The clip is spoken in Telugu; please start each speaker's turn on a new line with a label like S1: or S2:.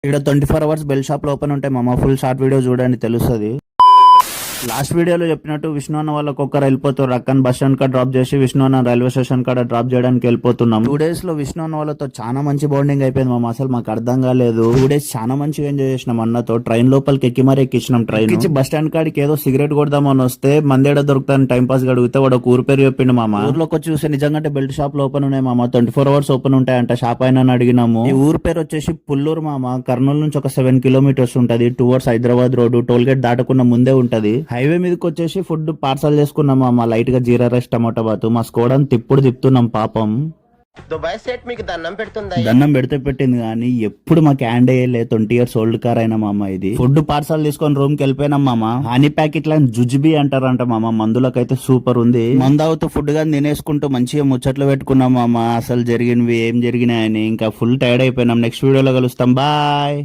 S1: ఇక్కడ 24 అవర్స్ బెల్ షాప్ ఓపెన్ ఉంటాయి మామ. ఫుల్ షార్ట్ వీడియో చూడండి తెలుస్తుంది. లాస్ట్ వీడియోలో చెప్పినట్టు విష్ణు అన్న వాళ్ళకి ఒక్కరు వెళ్ళిపోతారు. అక్కని బస్ స్టాండ్ కాడ డ్రాప్ చేసి విష్ణు అన్న రైల్వే స్టేషన్ కాడ డ్రాప్ చేయడానికి వెళ్ళిపోతున్నాం. 2 days లో విష్ణు అన్న వాళ్ళతో చాలా మంచి బాండింగ్ అయిపోయింది మామ. అసలు మాకు అర్థం కాలేదు. 2 days చాలా మంచిగా ఎంజాయ్ చేసినాం అన్నతో. ట్రైన్ లోపలికి ఎక్కి మరీ ఎక్కించినాం. ట్రైన్ ఇచ్చి బస్ స్టాండ్ కాడికి ఏదో సిగరెట్ కొడదామని వస్తే మందేడ దొరుకుతాను టైం పాస్ అడిగితే వాడు ఒక ఊరు పేరు చెప్పిండు మామ. ఊర్లోకి వచ్చి చూస్తే నిజంగా బెల్ట్ షాప్ ఓపెన్ ఉన్నాయి మామ. 24 అవర్స్ ఓపెన్ ఉంటాయంట. షాప్ అయినా అడిగినాము. ఈ ఊరు పేరు వచ్చేసి పుల్లూరు మామ. కర్నూలు నుంచి ఒక 7 kilometers ఉంటది. Towards Hyderabad road. Toll gate దాటకుండా ముందే ఉంటది. హైవే మీదకి వచ్చేసి ఫుడ్ పార్సల్ చేసుకున్నాం మా లైట్ గా జీరా రైస్ టమాటా బాతు. మా స్కోడని తిప్పుతున్నాం పాపం.
S2: మీకు దండం
S1: పెడితే పెట్టింది కానీ ఎప్పుడు మాకు హ్యాండ్ అయ్యలే. 20 years ఓల్డ్ కార్ అయినా మామ. ఇది ఫుడ్ పార్సల్ తీసుకొని రూమ్ కి వెళ్ళిపోయినాం మామ. హనీ ప్యాకెట్ లా జుజ్బీ అంటారంట మామ. మందులకైతే సూపర్ ఉంది. మందు అవుతూ ఫుడ్ గా తినేసుకుంటూ మంచిగా ముచ్చట్లు పెట్టుకున్నాం మామ. అసలు జరిగినవి ఏం జరిగినాయని ఇంకా ఫుల్ టైర్డ్ అయిపోయినాం. నెక్స్ట్ వీడియోలో కలుస్తాం. బాయ్.